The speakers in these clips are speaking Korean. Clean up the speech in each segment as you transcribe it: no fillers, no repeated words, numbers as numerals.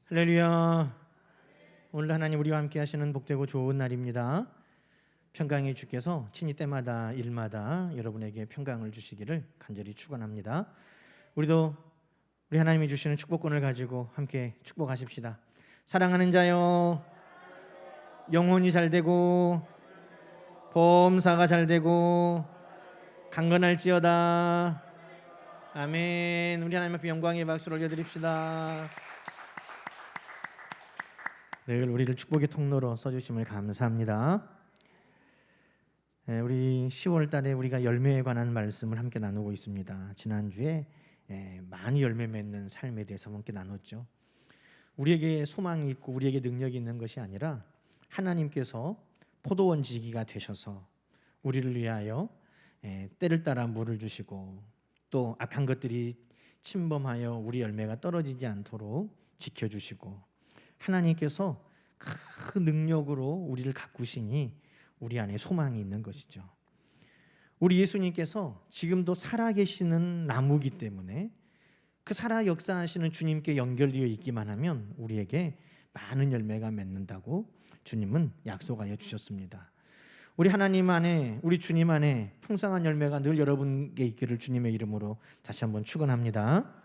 할렐루야. 오늘 하나님 우리와 함께 하시는 복되고 좋은 날입니다. 평강의 주께서 친히 때마다 일마다 여러분에게 평강을 주시기를 간절히 축원합니다. 우리도 우리 하나님이 주시는 축복권을 가지고 함께 축복하십시다. 사랑하는 자여, 영혼이 잘 되고 범사가 잘 되고 강건할지어다. 아멘. 우리 하나님 앞에 영광의 박수를 올려드립시다. 늘 우리를 축복의 통로로 써주심을 감사합니다. 우리 10월 달에 우리가 열매에 관한 말씀을 함께 나누고 있습니다. 지난주에 많이 열매 맺는 삶에 대해서 함께 나눴죠. 우리에게 소망이 있고 우리에게 능력이 있는 것이 아니라 하나님께서 포도원 지기가 되셔서 우리를 위하여 때를 따라 물을 주시고 또 악한 것들이 침범하여 우리 열매가 떨어지지 않도록 지켜주시고 하나님께서 그 능력으로 우리를 가꾸시니 우리 안에 소망이 있는 것이죠. 우리 예수님께서 지금도 살아계시는 나무기 때문에 그 살아 역사하시는 주님께 연결되어 있기만 하면 우리에게 많은 열매가 맺는다고 주님은 약속하여 주셨습니다. 우리 하나님 안에, 우리 주님 안에 풍성한 열매가 늘 여러분께 있기를 주님의 이름으로 다시 한번 축원합니다.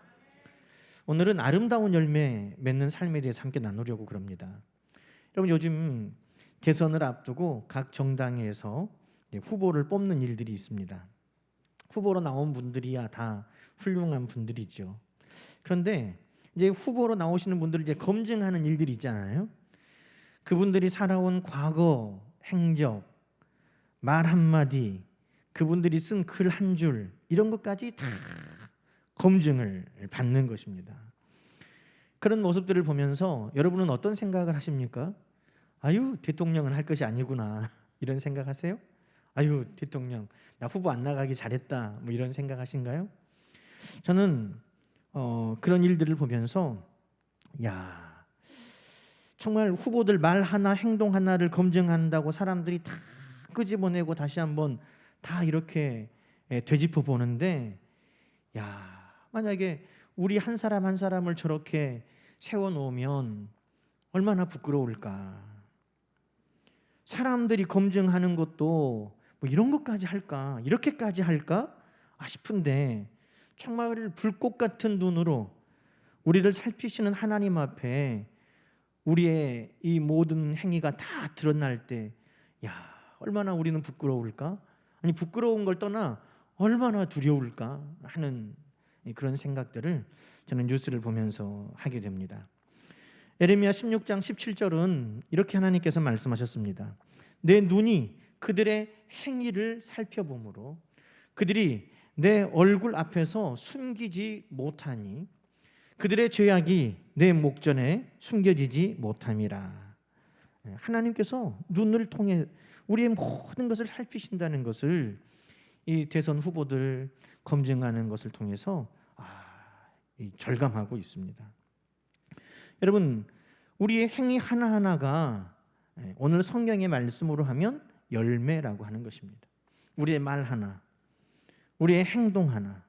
오늘은 아름다운 열매 맺는 삶에 대해서 함께 나누려고 그럽니다. 여러분, 요즘 대선을 앞두고 각 정당에서 후보를 뽑는 일들이 있습니다. 후보로 나온 분들이야 다 훌륭한 분들이죠. 그런데 이제 후보로 나오시는 분들을 이제 검증하는 일들이 있잖아요. 그분들이 살아온 과거, 행적, 말 한마디, 그분들이 쓴 글 한 줄, 이런 것까지 다 검증을 받는 것입니다. 그런 모습들을 보면서 여러분은 어떤 생각을 하십니까? 아유, 대통령은 할 것이 아니구나, 이런 생각하세요? 아유, 대통령 나 후보 안 나가기 잘했다, 뭐 이런 생각하신가요? 저는 그런 일들을 보면서 야, 정말 후보들 말 하나 행동 하나를 검증한다고 사람들이 다 끄집어내고 다시 한번 다 이렇게 되짚어 보는데, 야, 만약에 우리 한 사람 한 사람을 저렇게 세워놓으면 얼마나 부끄러울까. 사람들이 검증하는 것도 뭐 이런 것까지 할까, 이렇게까지 할까 싶은데 정말 불꽃 같은 눈으로 우리를 살피시는 하나님 앞에 우리의 이 모든 행위가 다 드러날 때, 야, 얼마나 우리는 부끄러울까? 아니, 부끄러운 걸 떠나 얼마나 두려울까 하는 그런 생각들을 저는 뉴스를 보면서 하게 됩니다. 예레미야 16장 17절은 이렇게 하나님께서 말씀하셨습니다. 내 눈이 그들의 행위를 살펴보므로 그들이 내 얼굴 앞에서 숨기지 못하니 그들의 죄악이 내 목전에 숨겨지지 못함이라. 하나님께서 눈을 통해 우리의 모든 것을 살피신다는 것을 이 대선 후보들 검증하는 것을 통해서 절감하고 있습니다. 여러분, 우리의 행위 하나하나가 오늘 성경의 말씀으로 하면 열매라고 하는 것입니다. 우리의 말 하나, 우리의 행동 하나,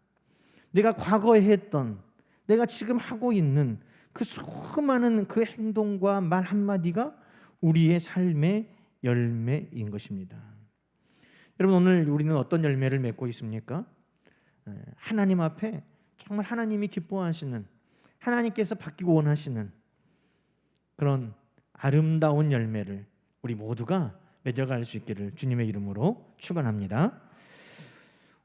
내가 과거에 했던, 내가 지금 하고 있는 그 수많은 그 행동과 말 한마디가 우리의 삶의 열매인 것입니다. 여러분, 오늘 우리는 어떤 열매를 맺고 있습니까? 하나님 앞에 정말 하나님이 기뻐하시는, 하나님께서 받기 원하시는 그런 아름다운 열매를 우리 모두가 맺어갈 수 있기를 주님의 이름으로 축원합니다.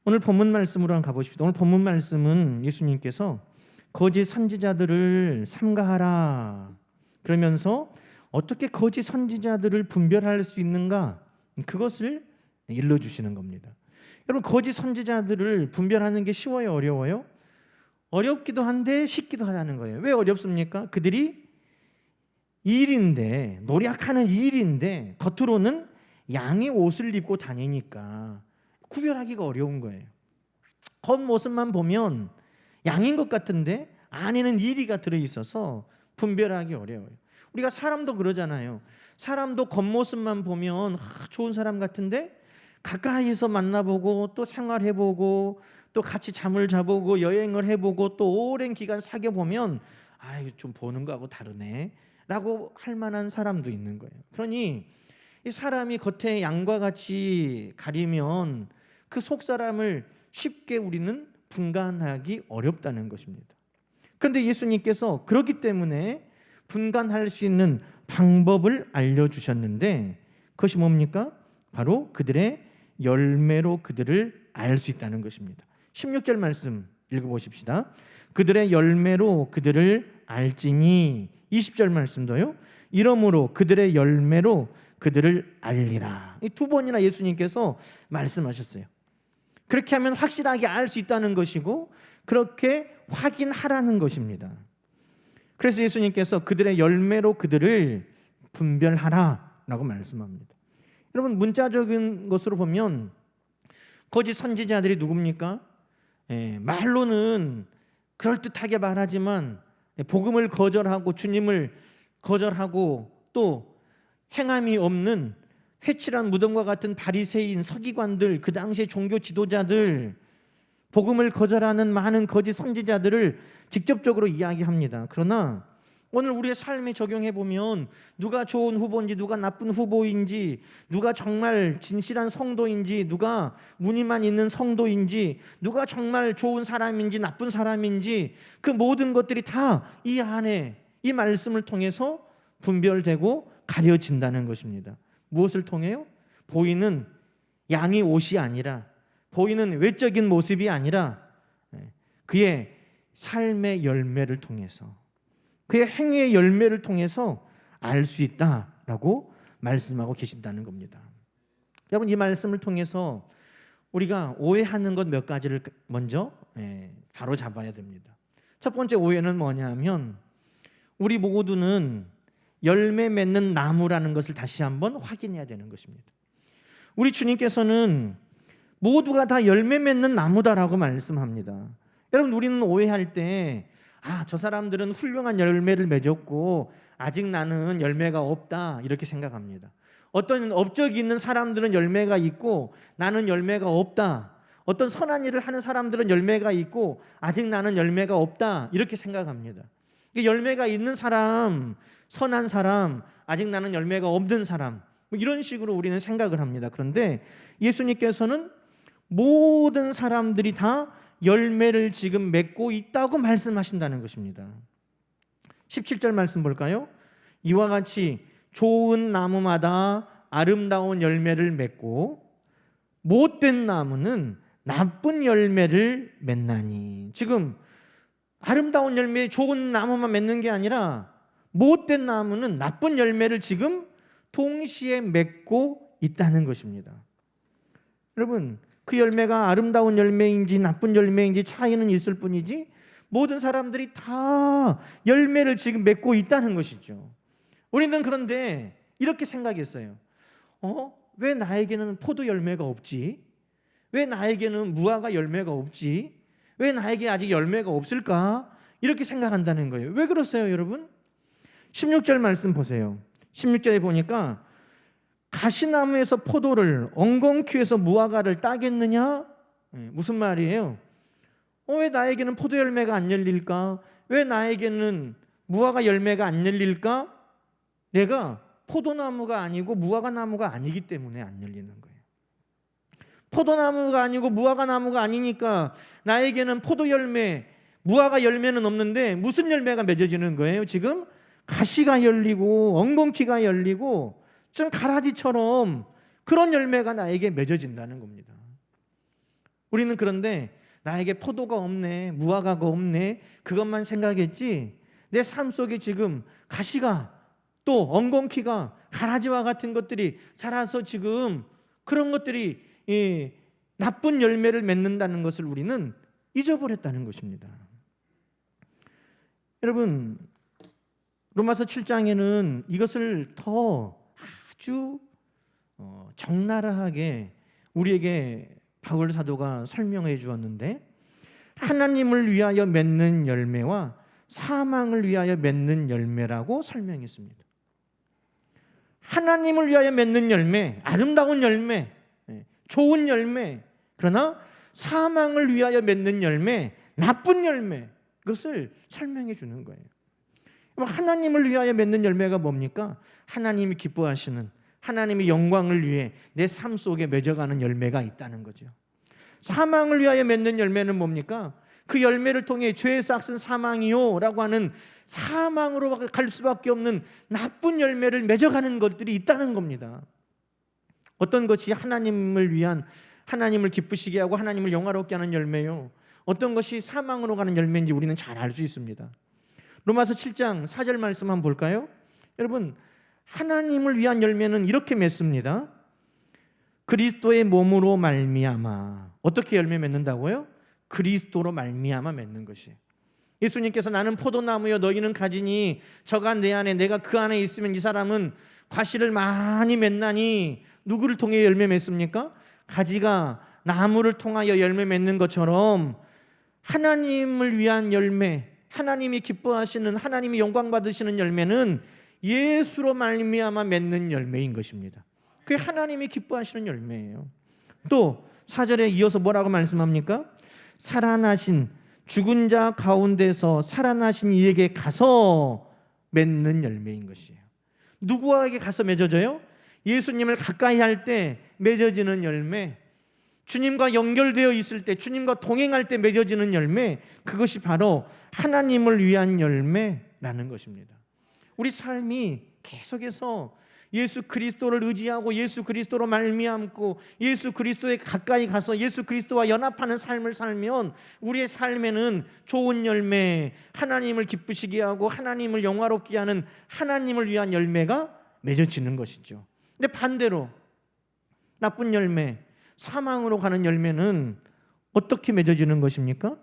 오늘 본문 말씀으로 한번 가보십시오. 오늘 본문 말씀은 예수님께서 거짓 선지자들을 삼가하라 그러면서 어떻게 거짓 선지자들을 분별할 수 있는가, 그것을 일러주시는 겁니다. 여러분, 거짓 선지자들을 분별하는 게 쉬워요, 어려워요? 어렵기도 한데 쉽기도 하다는 거예요. 왜 어렵습니까? 그들이 일인데, 노력하는 일인데 겉으로는 양의 옷을 입고 다니니까 구별하기가 어려운 거예요. 겉모습만 보면 양인 것 같은데 안에는 이리가 들어있어서 분별하기 어려워요. 우리가 사람도 그러잖아요. 사람도 겉모습만 보면 좋은 사람 같은데 가까이서 만나보고 또 생활해보고 또 같이 잠을 자보고 여행을 해보고 또 오랜 기간 사귀어보면 이거 좀 보는 거하고 다르네 라고 할 만한 사람도 있는 거예요. 그러니 이 사람이 겉에 양과 같이 가리면 그 속 사람을 쉽게 우리는 분간하기 어렵다는 것입니다. 그런데 예수님께서 그렇기 때문에 분간할 수 있는 방법을 알려주셨는데 그것이 뭡니까? 바로 그들의 열매로 그들을 알 수 있다는 것입니다. 16절 말씀 읽어보십시다. 그들의 열매로 그들을 알지니. 20절 말씀도요. 이러므로 그들의 열매로 그들을 알리라. 이 두 번이나 예수님께서 말씀하셨어요. 그렇게 하면 확실하게 알 수 있다는 것이고 그렇게 확인하라는 것입니다. 그래서 예수님께서 그들의 열매로 그들을 분별하라라고 말씀합니다. 여러분, 문자적인 것으로 보면 거짓 선지자들이 누굽니까? 말로는 그럴듯하게 말하지만 복음을 거절하고 주님을 거절하고 또 행함이 없는 회칠한 무덤과 같은 바리새인 서기관들, 그 당시의 종교 지도자들, 복음을 거절하는 많은 거짓 선지자들을 직접적으로 이야기합니다. 그러나 오늘 우리의 삶에 적용해 보면 누가 좋은 후보인지 누가 나쁜 후보인지, 누가 정말 진실한 성도인지, 누가 무늬만 있는 성도인지, 누가 정말 좋은 사람인지 나쁜 사람인지, 그 모든 것들이 다 이 안에 이 말씀을 통해서 분별되고 가려진다는 것입니다. 무엇을 통해요? 보이는 양이 옷이 아니라, 보이는 외적인 모습이 아니라 그의 삶의 열매를 통해서, 그의 행위의 열매를 통해서 알 수 있다라고 말씀하고 계신다는 겁니다. 여러분, 이 말씀을 통해서 우리가 오해하는 것 몇 가지를 먼저 바로 잡아야 됩니다. 첫 번째 오해는 뭐냐면 우리 모두는 열매 맺는 나무라는 것을 다시 한번 확인해야 되는 것입니다. 우리 주님께서는 모두가 다 열매 맺는 나무다라고 말씀합니다. 여러분, 우리는 오해할 때 저 사람들은 훌륭한 열매를 맺었고 아직 나는 열매가 없다 이렇게 생각합니다. 어떤 업적이 있는 사람들은 열매가 있고 나는 열매가 없다. 어떤 선한 일을 하는 사람들은 열매가 있고 아직 나는 열매가 없다 이렇게 생각합니다. 열매가 있는 사람, 선한 사람, 아직 나는 열매가 없는 사람, 이런 식으로 우리는 생각을 합니다. 그런데 예수님께서는 모든 사람들이 다 열매를 지금 맺고 있다고 말씀하신다는 것입니다. 17절 말씀 볼까요? 이와 같이 좋은 나무마다 아름다운 열매를 맺고 못된 나무는 나쁜 열매를 맺나니. 지금 아름다운 열매, 좋은 나무만 맺는 게 아니라 못된 나무는 나쁜 열매를 지금 동시에 맺고 있다는 것입니다. 여러분, 그 열매가 아름다운 열매인지 나쁜 열매인지 차이는 있을 뿐이지 모든 사람들이 다 열매를 지금 맺고 있다는 것이죠. 우리는 그런데 이렇게 생각했어요. 왜 나에게는 포도 열매가 없지? 왜 나에게는 무화과 열매가 없지? 왜 나에게 아직 열매가 없을까? 이렇게 생각한다는 거예요. 왜 그러세요, 여러분? 16절 말씀 보세요. 16절에 보니까 가시나무에서 포도를, 엉겅퀴에서 무화과를 따겠느냐? 무슨 말이에요? 왜 나에게는 포도 열매가 안 열릴까? 왜 나에게는 무화과 열매가 안 열릴까? 내가 포도나무가 아니고 무화과나무가 아니기 때문에 안 열리는 거예요. 포도나무가 아니고 무화과나무가 아니니까 나에게는 포도 열매, 무화과 열매는 없는데 무슨 열매가 맺어지는 거예요? 지금 가시가 열리고 엉겅퀴가 열리고 좀 가라지처럼 그런 열매가 나에게 맺어진다는 겁니다. 우리는 그런데 나에게 포도가 없네, 무화과가 없네, 그것만 생각했지 내 삶 속에 지금 가시가 또 엉겅퀴가 가라지와 같은 것들이 자라서 지금 그런 것들이 나쁜 열매를 맺는다는 것을 우리는 잊어버렸다는 것입니다. 여러분, 로마서 7장에는 이것을 더 아주 적나라하게 우리에게 바울 사도가 설명해 주었는데, 하나님을 위하여 맺는 열매와 사망을 위하여 맺는 열매라고 설명했습니다. 하나님을 위하여 맺는 열매, 아름다운 열매, 좋은 열매, 그러나 사망을 위하여 맺는 열매, 나쁜 열매, 그것을 설명해 주는 거예요. 하나님을 위하여 맺는 열매가 뭡니까? 하나님이 기뻐하시는, 하나님의 영광을 위해 내 삶 속에 맺어가는 열매가 있다는 거죠. 사망을 위하여 맺는 열매는 뭡니까? 그 열매를 통해 죄의 싹은 사망이요 라고 하는 사망으로 갈 수밖에 없는 나쁜 열매를 맺어가는 것들이 있다는 겁니다. 어떤 것이 하나님을 위한, 하나님을 기쁘시게 하고 하나님을 영화롭게 하는 열매요, 어떤 것이 사망으로 가는 열매인지 우리는 잘 알 수 있습니다. 로마서 7장 4절 말씀 한번 볼까요? 여러분, 하나님을 위한 열매는 이렇게 맺습니다. 그리스도의 몸으로 말미암아. 어떻게 열매 맺는다고요? 그리스도로 말미암아 맺는 것이에요. 예수님께서 나는 포도나무여 너희는 가지니 저가 내 안에 내가 그 안에 있으면 이 사람은 과실을 많이 맺나니. 누구를 통해 열매 맺습니까? 가지가 나무를 통하여 열매 맺는 것처럼 하나님을 위한 열매, 하나님이 기뻐하시는, 하나님이 영광 받으시는 열매는 예수로 말미암아 맺는 열매인 것입니다. 그게 하나님이 기뻐하시는 열매예요. 또 4절에 이어서 뭐라고 말씀합니까? 살아나신, 죽은 자 가운데서 살아나신 이에게 가서 맺는 열매인 것이에요. 누구에게 가서 맺어져요? 예수님을 가까이 할 때 맺어지는 열매, 주님과 연결되어 있을 때, 주님과 동행할 때 맺어지는 열매, 그것이 바로 하나님을 위한 열매라는 것입니다. 우리 삶이 계속해서 예수 그리스도를 의지하고 예수 그리스도로 말미암고 예수 그리스도에 가까이 가서 예수 그리스도와 연합하는 삶을 살면 우리의 삶에는 좋은 열매, 하나님을 기쁘시게 하고 하나님을 영화롭게 하는 하나님을 위한 열매가 맺어지는 것이죠. 근데 반대로 나쁜 열매, 사망으로 가는 열매는 어떻게 맺어지는 것입니까?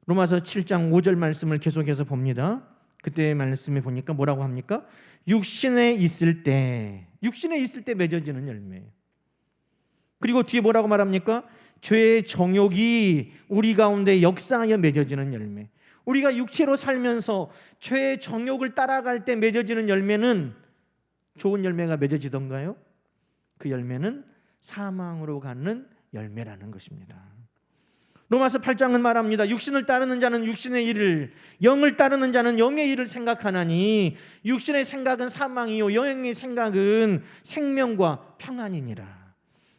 로마서 7장 5절 말씀을 계속해서 봅니다. 그때 말씀에 보니까 뭐라고 합니까? 육신에 있을 때 맺어지는 열매예요. 그리고 뒤에 뭐라고 말합니까? 죄의 정욕이 우리 가운데 역사하여 맺어지는 열매. 우리가 육체로 살면서 죄의 정욕을 따라갈 때 맺어지는 열매는 좋은 열매가 맺어지던가요? 그 열매는 사망으로 가는 열매라는 것입니다. 로마서 8장은 말합니다. 육신을 따르는 자는 육신의 일을, 영을 따르는 자는 영의 일을 생각하나니 육신의 생각은 사망이요 영의 생각은 생명과 평안이니라.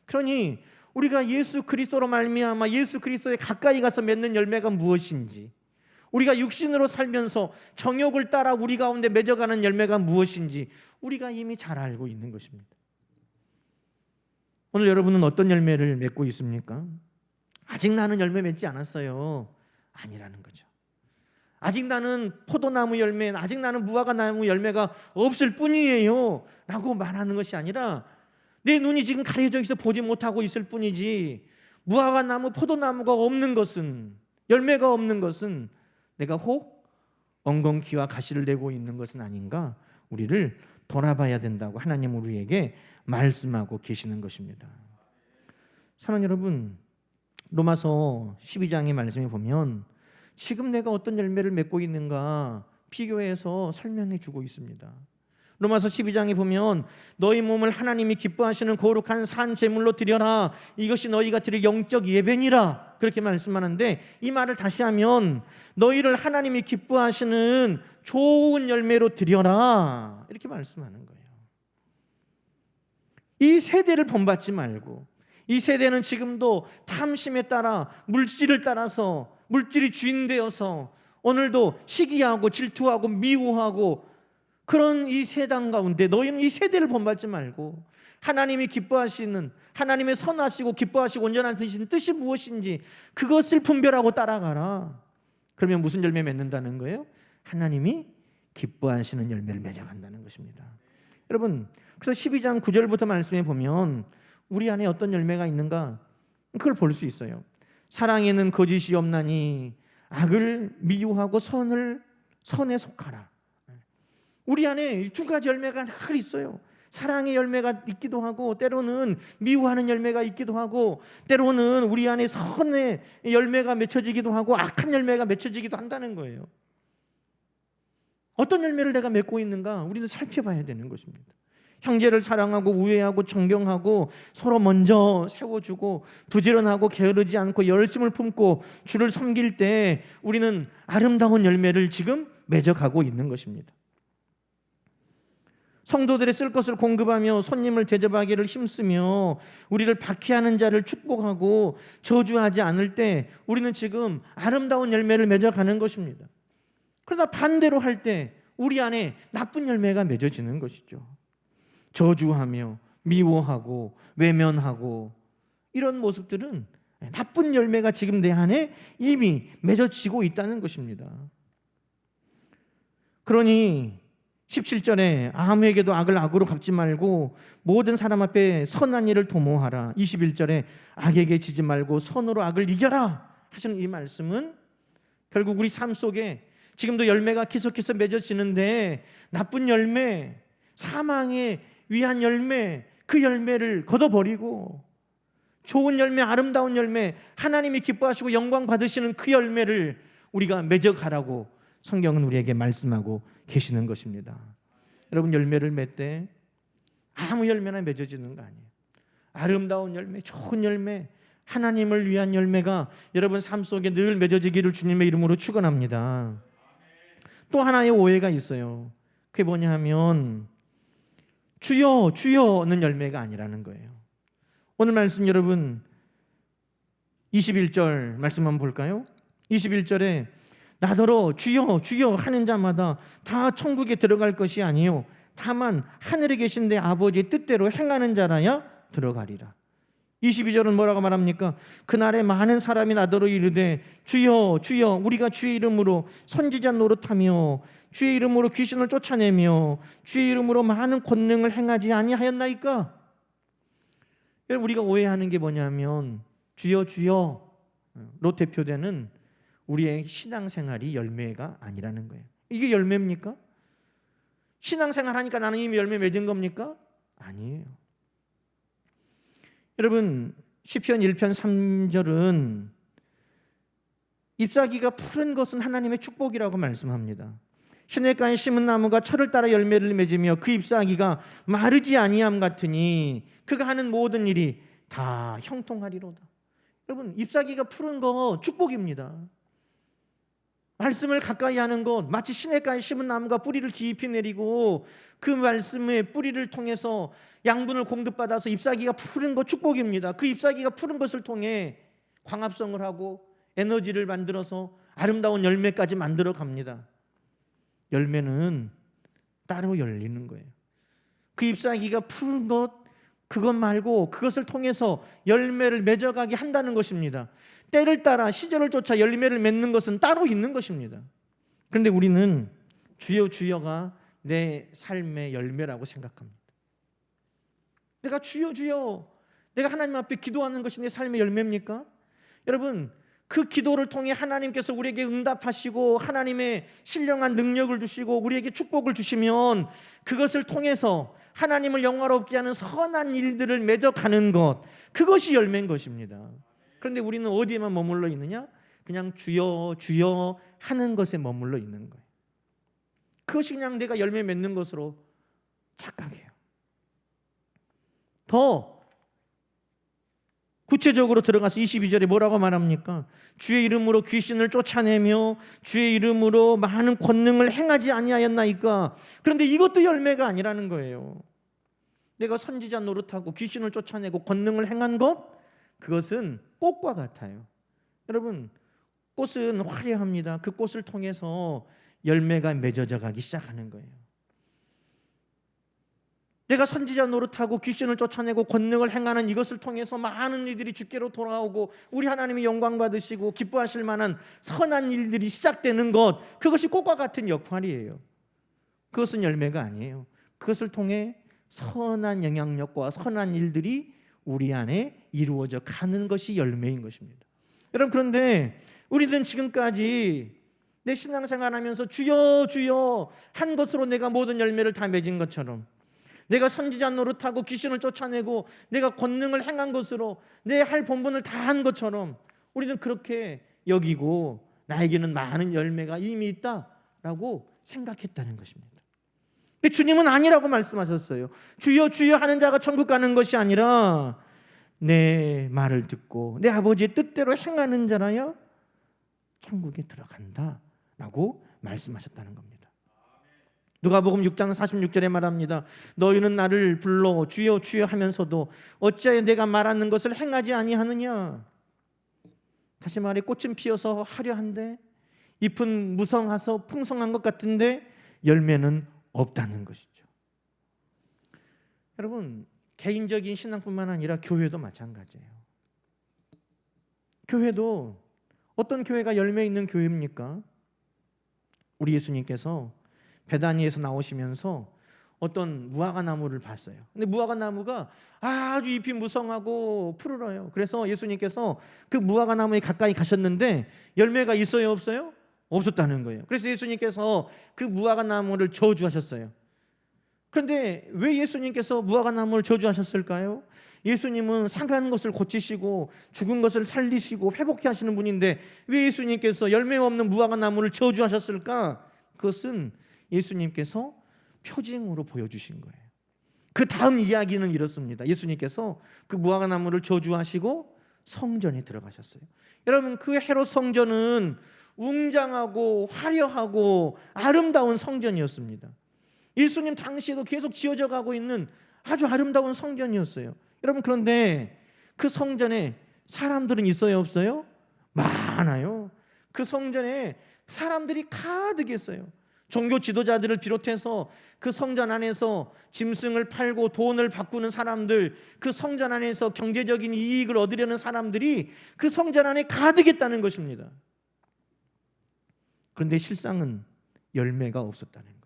그러니 우리가 예수 그리스도로 말미암아 예수 그리스도에 가까이 가서 맺는 열매가 무엇인지, 우리가 육신으로 살면서 정욕을 따라 우리 가운데 맺어가는 열매가 무엇인지 우리가 이미 잘 알고 있는 것입니다. 오늘 여러분은 어떤 열매를 맺고 있습니까? 아직 나는 열매 맺지 않았어요. 아니라는 거죠. 아직 나는 포도나무 열매, 아직 나는 무화과나무 열매가 없을 뿐이에요 라고 말하는 것이 아니라 내 눈이 지금 가려져 있어 보지 못하고 있을 뿐이지, 무화과나무, 포도나무가 없는 것은, 열매가 없는 것은 내가 혹 엉겅퀴와 가시를 내고 있는 것은 아닌가, 우리를 돌아봐야 된다고 하나님 우리에게 말씀하고 계시는 것입니다. 사랑하는 여러분, 로마서 12장의 말씀에 보면 지금 내가 어떤 열매를 맺고 있는가 비교해서 설명해 주고 있습니다. 로마서 12장에 보면 너희 몸을 하나님이 기뻐하시는 거룩한 산 제물로 드려라, 이것이 너희가 드릴 영적 예배니라, 그렇게 말씀하는데, 이 말을 다시 하면 너희를 하나님이 기뻐하시는 좋은 열매로 드려라, 이렇게 말씀하는 거예요. 이 세대를 본받지 말고, 이 세대는 지금도 탐심에 따라 물질을 따라서, 물질이 주인 되어서 오늘도 시기하고 질투하고 미워하고 그런 이 세상 가운데 너희는 이 세대를 본받지 말고 하나님이 기뻐하시는, 하나님의 선하시고 기뻐하시고 온전한 뜻이 무엇인지 그것을 분별하고 따라가라. 그러면 무슨 열매 맺는다는 거예요? 하나님이 기뻐하시는 열매를 맺어간다는 것입니다. 여러분, 그래서 12장 9절부터 말씀해 보면 우리 안에 어떤 열매가 있는가 그걸 볼 수 있어요. 사랑에는 거짓이 없나니 악을 미워하고 선에 속하라. 우리 안에 두 가지 열매가 늘 있어요. 사랑의 열매가 있기도 하고 때로는 미워하는 열매가 있기도 하고 때로는 우리 안에 선의 열매가 맺혀지기도 하고 악한 열매가 맺혀지기도 한다는 거예요. 어떤 열매를 내가 맺고 있는가 우리는 살펴봐야 되는 것입니다. 형제를 사랑하고 우애하고 존경하고 서로 먼저 세워주고 부지런하고 게으르지 않고 열심을 품고 주를 섬길 때 우리는 아름다운 열매를 지금 맺어가고 있는 것입니다. 성도들의 쓸 것을 공급하며 손님을 대접하기를 힘쓰며 우리를 박해하는 자를 축복하고 저주하지 않을 때 우리는 지금 아름다운 열매를 맺어가는 것입니다. 그러나 반대로 할 때 우리 안에 나쁜 열매가 맺어지는 것이죠. 저주하며 미워하고 외면하고 이런 모습들은 나쁜 열매가 지금 내 안에 이미 맺어지고 있다는 것입니다. 그러니 17절에 아무에게도 악을 악으로 갚지 말고 모든 사람 앞에 선한 일을 도모하라. 21절에 악에게 지지 말고 선으로 악을 이겨라 하시는 이 말씀은 결국 우리 삶 속에 지금도 열매가 계속해서 맺어지는데 나쁜 열매, 사망에 위한 열매, 그 열매를 걷어버리고 좋은 열매, 아름다운 열매, 하나님이 기뻐하시고 영광 받으시는 그 열매를 우리가 맺어가라고 성경은 우리에게 말씀하고 계시는 것입니다. 여러분, 열매를 맺되 아무 열매나 맺어지는 거 아니에요. 아름다운 열매, 좋은 열매, 하나님을 위한 열매가 여러분 삶 속에 늘 맺어지기를 주님의 이름으로 축원합니다. 또 하나의 오해가 있어요. 그게 뭐냐 하면 주여 주여는 열매가 아니라는 거예요. 오늘 말씀 여러분 21절 말씀 한번 볼까요? 21절에 나더러 주여 주여 하는 자마다 다 천국에 들어갈 것이 아니요 다만 하늘에 계신 내 아버지의 뜻대로 행하는 자라야 들어가리라. 22절은 뭐라고 말합니까? 그날에 많은 사람이 나더러 이르되 주여 주여 우리가 주의 이름으로 선지자 노릇하며 주의 이름으로 귀신을 쫓아내며 주의 이름으로 많은 권능을 행하지 아니하였나이까? 우리가 오해하는 게 뭐냐면 주여 주여로 대표되는 우리의 신앙생활이 열매가 아니라는 거예요. 이게 열매입니까? 신앙생활 하니까 나는 이미 열매 맺은 겁니까? 아니에요. 여러분 시편 1편 3절은 잎사귀가 푸른 것은 하나님의 축복이라고 말씀합니다. 시냇가에 심은 나무가 철을 따라 열매를 맺으며 그 잎사귀가 마르지 아니함 같으니 그가 하는 모든 일이 다 형통하리로다. 여러분 잎사귀가 푸른 거 축복입니다. 말씀을 가까이 하는 것 마치 시냇가에 심은 나무가 뿌리를 깊이 내리고 그 말씀의 뿌리를 통해서 양분을 공급받아서 잎사귀가 푸른 것 축복입니다. 그 잎사귀가 푸른 것을 통해 광합성을 하고 에너지를 만들어서 아름다운 열매까지 만들어 갑니다. 열매는 따로 열리는 거예요. 그 잎사귀가 푸른 것 그것 말고 그것을 통해서 열매를 맺어가게 한다는 것입니다. 때를 따라 시절을 쫓아 열매를 맺는 것은 따로 있는 것입니다. 그런데 우리는 주여 주여가 내 삶의 열매라고 생각합니다. 내가 주여 주여 내가 하나님 앞에 기도하는 것이 내 삶의 열매입니까? 여러분 그 기도를 통해 하나님께서 우리에게 응답하시고 하나님의 신령한 능력을 주시고 우리에게 축복을 주시면 그것을 통해서 하나님을 영화롭게 하는 선한 일들을 맺어가는 것 그것이 열매인 것입니다. 그런데 우리는 어디에만 머물러 있느냐? 그냥 주여 주여 하는 것에 머물러 있는 거예요. 그것이 그냥 내가 열매 맺는 것으로 착각해요. 더 구체적으로 들어가서 22절에 뭐라고 말합니까? 주의 이름으로 귀신을 쫓아내며 주의 이름으로 많은 권능을 행하지 아니하였나이까? 그런데 이것도 열매가 아니라는 거예요. 내가 선지자 노릇하고 귀신을 쫓아내고 권능을 행한 것 그것은 꽃과 같아요. 여러분 꽃은 화려합니다. 그 꽃을 통해서 열매가 맺어져 가기 시작하는 거예요. 내가 선지자 노릇하고 귀신을 쫓아내고 권능을 행하는 이것을 통해서 많은 이들이 주께로 돌아오고 우리 하나님이 영광 받으시고 기뻐하실 만한 선한 일들이 시작되는 것 그것이 꽃과 같은 역할이에요. 그것은 열매가 아니에요. 그것을 통해 선한 영향력과 선한 일들이 우리 안에 이루어져 가는 것이 열매인 것입니다. 여러분 그런데 우리는 지금까지 내 신앙생활하면서 주여 주여 한 것으로 내가 모든 열매를 다 맺은 것처럼 내가 선지자 노릇하고 귀신을 쫓아내고 내가 권능을 행한 것으로 내 할 본분을 다 한 것처럼 우리는 그렇게 여기고 나에게는 많은 열매가 이미 있다라고 생각했다는 것입니다. 주님은 아니라고 말씀하셨어요. 주여 주여 하는 자가 천국 가는 것이 아니라 내 말을 듣고 내 아버지의 뜻대로 행하는 자라야 천국에 들어간다라고 말씀하셨다는 겁니다. 누가복음 6장 46절에 말합니다. 너희는 나를 불러 주여 주여 하면서도 어찌하여 내가 말하는 것을 행하지 아니하느냐. 다시 말해 꽃은 피어서 화려한데 잎은 무성해서 풍성한 것 같은데 열매는 없다는 것이죠. 여러분, 개인적인 신앙뿐만 아니라 교회도 마찬가지예요. 교회도 어떤 교회가 열매 있는 교회입니까? 우리 예수님께서 베다니에서 나오시면서 어떤 무화과 나무를 봤어요. 근데 무화과 나무가 아주 잎이 무성하고 푸르러요. 그래서 예수님께서 그 무화과 나무에 가까이 가셨는데 열매가 있어요, 없어요? 없었다는 거예요. 그래서 예수님께서 그 무화과 나무를 저주하셨어요. 그런데 왜 예수님께서 무화과 나무를 저주하셨을까요? 예수님은 상한 것을 고치시고 죽은 것을 살리시고 회복케 하시는 분인데 왜 예수님께서 열매 없는 무화과 나무를 저주하셨을까? 그것은 예수님께서 표징으로 보여주신 거예요. 그 다음 이야기는 이렇습니다. 예수님께서 그 무화과 나무를 저주하시고 성전에 들어가셨어요. 여러분, 그 헤롯 성전은 웅장하고 화려하고 아름다운 성전이었습니다. 예수님 당시에도 계속 지어져 가고 있는 아주 아름다운 성전이었어요. 여러분, 그런데 그 성전에 사람들은 있어요, 없어요? 많아요. 그 성전에 사람들이 가득했어요. 종교 지도자들을 비롯해서 그 성전 안에서 짐승을 팔고 돈을 바꾸는 사람들, 그 성전 안에서 경제적인 이익을 얻으려는 사람들이 그 성전 안에 가득했다는 것입니다. 그런데 실상은 열매가 없었다는 거예요.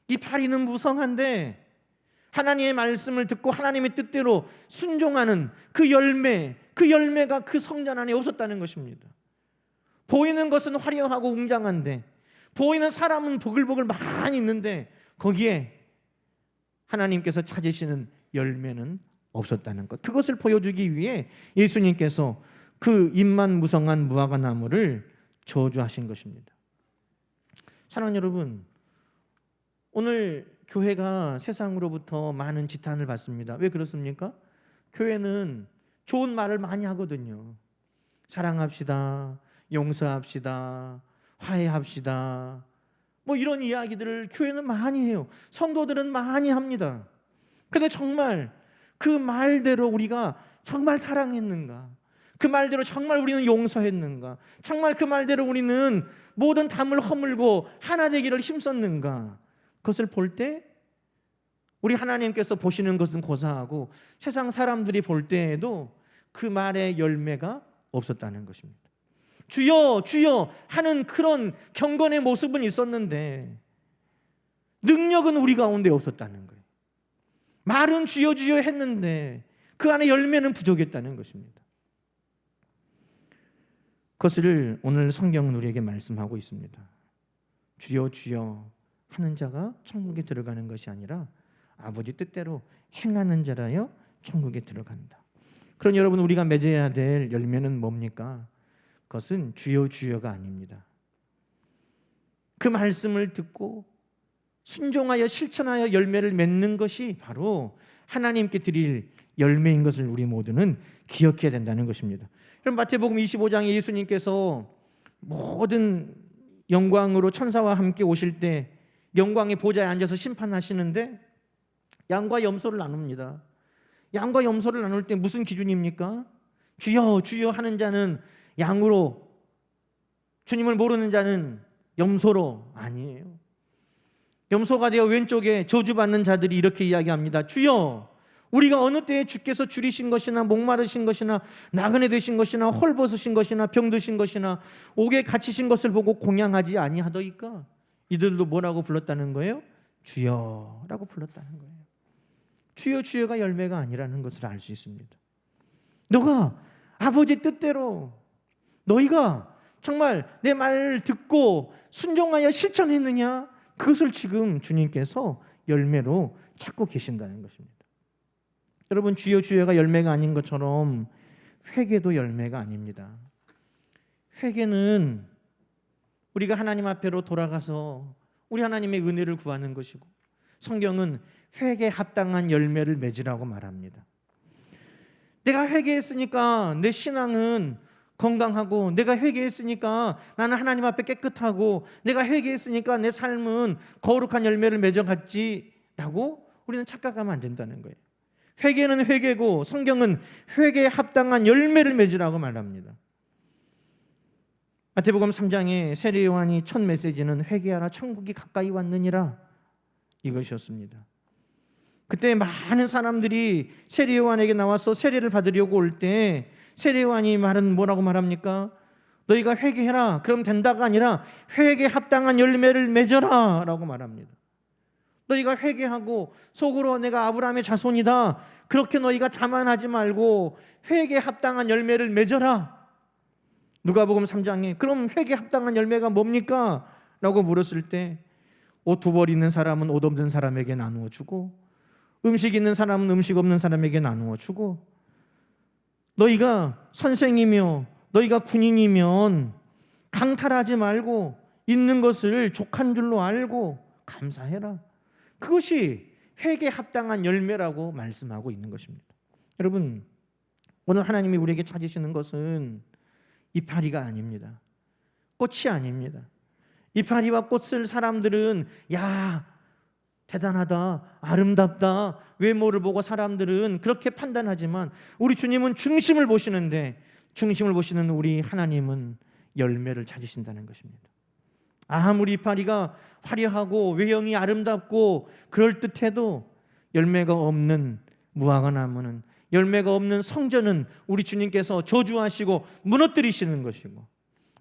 이 파리는 무성한데 하나님의 말씀을 듣고 하나님의 뜻대로 순종하는 그 열매가 그 성전 안에 없었다는 것입니다. 보이는 것은 화려하고 웅장한데, 보이는 사람은 보글보글 많이 있는데 거기에 하나님께서 찾으시는 열매는 없었다는 것, 그것을 보여주기 위해 예수님께서 그 잎만 무성한 무화과 나무를 저주하신 것입니다. 사랑하는 여러분, 오늘 교회가 세상으로부터 많은 지탄을 받습니다. 왜 그렇습니까? 교회는 좋은 말을 많이 하거든요. 사랑합시다, 용서합시다, 화해합시다, 뭐 이런 이야기들을 교회는 많이 해요. 성도들은 많이 합니다. 그런데 정말 그 말대로 우리가 정말 사랑했는가? 그 말대로 정말 우리는 용서했는가? 정말 그 말대로 우리는 모든 담을 허물고 하나 되기를 힘썼는가? 그것을 볼 때 우리 하나님께서 보시는 것은 고사하고 세상 사람들이 볼 때에도 그 말의 열매가 없었다는 것입니다. 주여 주여 하는 그런 경건의 모습은 있었는데 능력은 우리 가운데 없었다는 거예요. 말은 주여 주여 했는데 그 안에 열매는 부족했다는 것입니다. 그것을 오늘 성경은 우리에게 말씀하고 있습니다. 주여 주여 하는 자가 천국에 들어가는 것이 아니라 아버지 뜻대로 행하는 자라여 천국에 들어간다. 그런 여러분, 우리가 맺어야 될 열매는 뭡니까? 그것은 주여 주여가 아닙니다. 그 말씀을 듣고 순종하여 실천하여 열매를 맺는 것이 바로 하나님께 드릴 열매인 것을 우리 모두는 기억해야 된다는 것입니다. 그럼 마태복음 25장에 예수님께서 모든 영광으로 천사와 함께 오실 때 영광의 보좌에 앉아서 심판하시는데 양과 염소를 나눕니다. 양과 염소를 나눌 때 무슨 기준입니까? 주여 주여 하는 자는 양으로, 주님을 모르는 자는 염소로. 아니에요. 염소가 되어 왼쪽에 저주받는 자들이 이렇게 이야기합니다. 주여, 우리가 어느 때에 주께서 줄이신 것이나 목마르신 것이나 나그네 되신 것이나 헐벗으신 것이나 병드신 것이나 옥에 갇히신 것을 보고 공양하지 아니하더이까? 이들도 뭐라고 불렀다는 거예요? 주여라고 불렀다는 거예요. 주여 주여가 열매가 아니라는 것을 알 수 있습니다. 너가 아버지 뜻대로 너희가 정말 내 말 듣고 순종하여 실천했느냐? 그것을 지금 주님께서 열매로 찾고 계신다는 것입니다. 여러분, 주여 주여가 열매가 아닌 것처럼 회개도 열매가 아닙니다. 회개는 우리가 하나님 앞에로 돌아가서 우리 하나님의 은혜를 구하는 것이고, 성경은 회개에 합당한 열매를 맺으라고 말합니다. 내가 회개했으니까 내 신앙은 건강하고 내가 회개했으니까 나는 하나님 앞에 깨끗하고 내가 회개했으니까 내 삶은 거룩한 열매를 맺어갔지라고 우리는 착각하면 안 된다는 거예요. 회개는 회개고 성경은 회개에 합당한 열매를 맺으라고 말합니다. 마태복음 3장에 세례 요한이 첫 메시지는 회개하라 천국이 가까이 왔느니라 이것이었습니다. 그때 많은 사람들이 세례 요한에게 나와서 세례를 받으려고 올 때 세례 요한이 말은 뭐라고 말합니까? 너희가 회개해라 그럼 된다가 아니라 회개에 합당한 열매를 맺어라 라고 말합니다. 너희가 회개하고 속으로 내가 아브라함의 자손이다 그렇게 너희가 자만하지 말고 회개에 합당한 열매를 맺어라. 누가복음 3장에 그럼 회개에 합당한 열매가 뭡니까? 라고 물었을 때 옷 두 벌 있는 사람은 옷 없는 사람에게 나누어 주고 음식 있는 사람은 음식 없는 사람에게 나누어 주고 너희가 선생이며 너희가 군인이면 강탈하지 말고 있는 것을 족한 줄로 알고 감사해라. 그것이 회개에 합당한 열매라고 말씀하고 있는 것입니다. 여러분, 오늘 하나님이 우리에게 찾으시는 것은 이파리가 아닙니다. 꽃이 아닙니다. 이파리와 꽃을 사람들은 야 대단하다, 아름답다, 외모를 보고 사람들은 그렇게 판단하지만 우리 주님은 중심을 보시는데 중심을 보시는 우리 하나님은 열매를 찾으신다는 것입니다. 아무리 이파리가 화려하고 외형이 아름답고 그럴듯해도 열매가 없는 무화과 나무는 열매가 없는 성전은 우리 주님께서 저주하시고 무너뜨리시는 것이고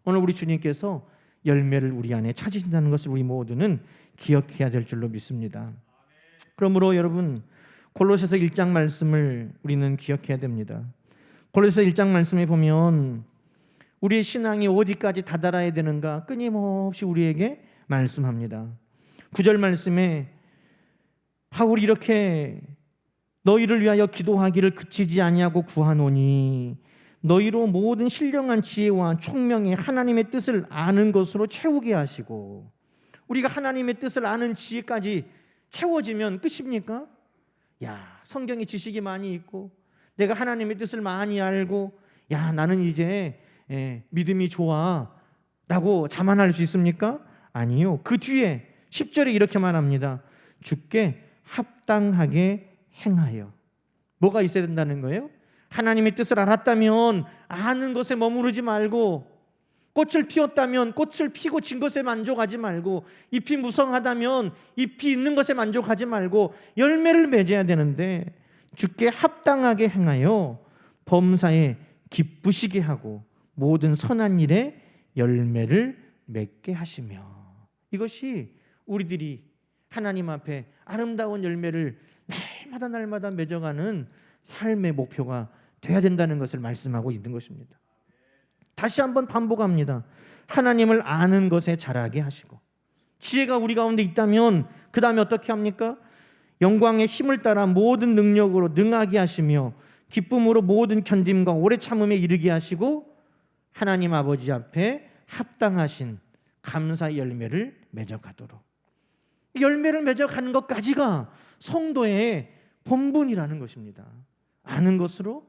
오늘 우리 주님께서 열매를 우리 안에 찾으신다는 것을 우리 모두는 기억해야 될 줄로 믿습니다. 그러므로 여러분 골로새서 1장 말씀을 우리는 기억해야 됩니다. 골로새서 1장 말씀에 보면 우리의 신앙이 어디까지 다다라야 되는가 끊임없이 우리에게 말씀합니다. 9절 말씀에 바울이 이렇게 너희를 위하여 기도하기를 그치지 아니하고 구하노니 너희로 모든 신령한 지혜와 총명의 하나님의 뜻을 아는 것으로 채우게 하시고 우리가 하나님의 뜻을 아는 지혜까지 채워지면 끝입니까? 야, 성경에 지식이 많이 있고 내가 하나님의 뜻을 많이 알고 야, 나는 이제 믿음이 좋아 라고 자만할 수 있습니까? 아니요. 그 뒤에 10절에 이렇게 말합니다. 주께 합당하게 행하여. 뭐가 있어야 된다는 거예요? 하나님의 뜻을 알았다면 아는 것에 머무르지 말고 꽃을 피웠다면 꽃을 피고 진 것에 만족하지 말고 잎이 무성하다면 잎이 있는 것에 만족하지 말고 열매를 맺어야 되는데 주께 합당하게 행하여 범사에 기쁘시게 하고 모든 선한 일에 열매를 맺게 하시며 이것이 우리들이 하나님 앞에 아름다운 열매를 날마다 맺어가는 삶의 목표가 돼야 된다는 것을 말씀하고 있는 것입니다. 다시 한번 반복합니다. 하나님을 아는 것에 자라게 하시고 지혜가 우리 가운데 있다면 그 다음에 어떻게 합니까? 영광의 힘을 따라 모든 능력으로 능하게 하시며 기쁨으로 모든 견딤과 오래 참음에 이르게 하시고 하나님 아버지 앞에 합당하신 감사의 열매를 맺어가도록 열매를 맺어가는 것까지가 성도의 본분이라는 것입니다. 아는 것으로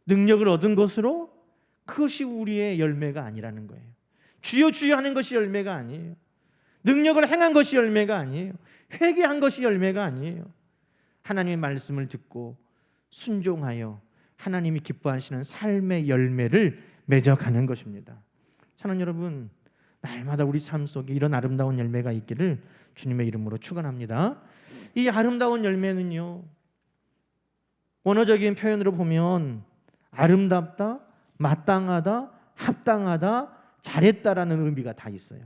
능력을 얻은 것으로 그것이 우리의 열매가 아니라는 거예요. 주여 주여 하는 것이 열매가 아니에요. 능력을 행한 것이 열매가 아니에요. 회개한 것이 열매가 아니에요. 하나님의 말씀을 듣고 순종하여 하나님이 기뻐하시는 삶의 열매를 맺어가는 것입니다. 사랑하는 여러분, 날마다 우리 삶 속에 이런 아름다운 열매가 있기를 주님의 이름으로 축원합니다. 이 아름다운 열매는요, 원어적인 표현으로 보면 아름답다, 마땅하다, 합당하다, 잘했다라는 의미가 다 있어요.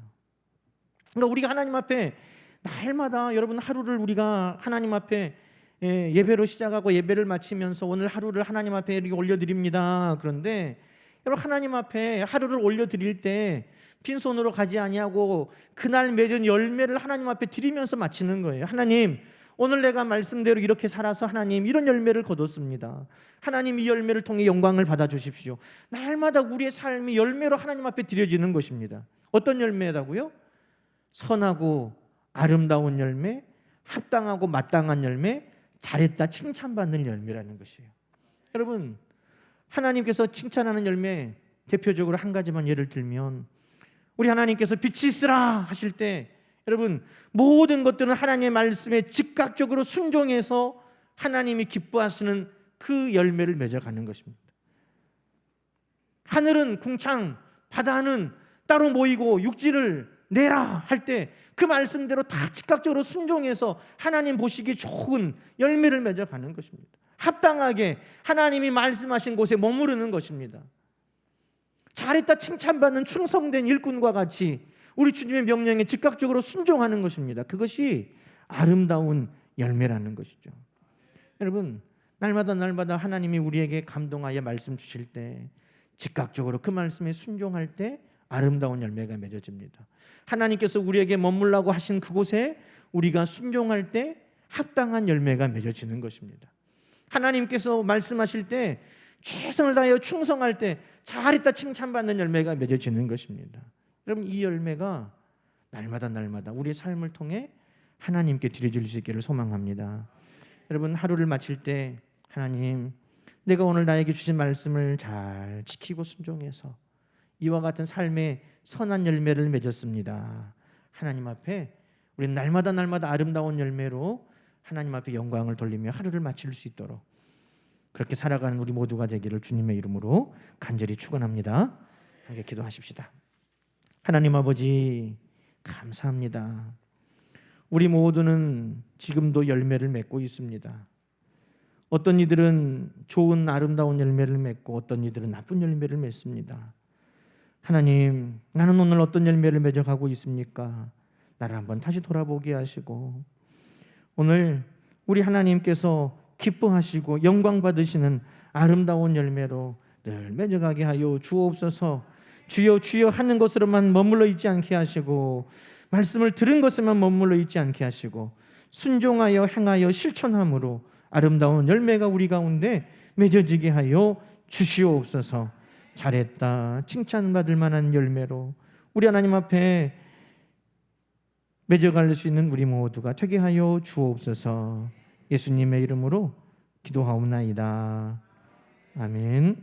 그러니까 우리가 하나님 앞에 날마다 여러분 하루를 우리가 하나님 앞에 예배로 시작하고 예배를 마치면서 오늘 하루를 하나님 앞에 이렇게 올려드립니다. 그런데 여러분 하나님 앞에 하루를 올려드릴 때 빈손으로 가지 아니하고 그날 맺은 열매를 하나님 앞에 드리면서 마치는 거예요. 하나님, 오늘 내가 말씀대로 이렇게 살아서 하나님 이런 열매를 거뒀습니다. 하나님 이 열매를 통해 영광을 받아주십시오. 날마다 우리의 삶이 열매로 하나님 앞에 드려지는 것입니다. 어떤 열매라고요? 선하고 아름다운 열매, 합당하고 마땅한 열매, 잘했다 칭찬받는 열매라는 것이에요. 여러분, 하나님께서 칭찬하는 열매 대표적으로 한 가지만 예를 들면 우리 하나님께서 빛이 있으라 하실 때 여러분 모든 것들은 하나님의 말씀에 즉각적으로 순종해서 하나님이 기뻐하시는 그 열매를 맺어가는 것입니다. 하늘은 궁창, 바다는 따로 모이고 육지를 내라 할 때 그 말씀대로 다 즉각적으로 순종해서 하나님 보시기 좋은 열매를 맺어가는 것입니다. 합당하게 하나님이 말씀하신 곳에 머무르는 것입니다. 잘했다 칭찬받는 충성된 일꾼과 같이 우리 주님의 명령에 즉각적으로 순종하는 것입니다. 그것이 아름다운 열매라는 것이죠. 여러분 날마다 하나님이 우리에게 감동하여 말씀 주실 때 즉각적으로 그 말씀에 순종할 때 아름다운 열매가 맺어집니다. 하나님께서 우리에게 머물라고 하신 그곳에 우리가 순종할 때 합당한 열매가 맺어지는 것입니다. 하나님께서 말씀하실 때 최선을 다하여 충성할 때 잘했다 칭찬받는 열매가 맺어지는 것입니다. 여러분 이 열매가 날마다 우리의 삶을 통해 하나님께 드려질 수 있기를 소망합니다. 여러분 하루를 마칠 때 하나님 내가 오늘 나에게 주신 말씀을 잘 지키고 순종해서 이와 같은 삶의 선한 열매를 맺었습니다. 하나님 앞에 우리는 날마다 아름다운 열매로 하나님 앞에 영광을 돌리며 하루를 마칠 수 있도록 그렇게 살아가는 우리 모두가 되기를 주님의 이름으로 간절히 축원합니다. 함께 기도하십시다. 하나님 아버지 감사합니다. 우리 모두는 지금도 열매를 맺고 있습니다. 어떤 이들은 좋은 아름다운 열매를 맺고 어떤 이들은 나쁜 열매를 맺습니다. 하나님 나는 오늘 어떤 열매를 맺어가고 있습니까? 나를 한번 다시 돌아보게 하시고 오늘 우리 하나님께서 기뻐하시고 영광 받으시는 아름다운 열매로 늘 맺어가게 하여 주옵소서. 주여 주여 하는 것으로만 머물러 있지 않게 하시고 말씀을 들은 것에만 머물러 있지 않게 하시고 순종하여 행하여 실천함으로 아름다운 열매가 우리 가운데 맺어지게 하여 주시옵소서. 잘했다 칭찬받을 만한 열매로 우리 하나님 앞에 맺어갈 수 있는 우리 모두가 되게 하여 주옵소서. 예수님의 이름으로 기도하옵나이다. 아멘.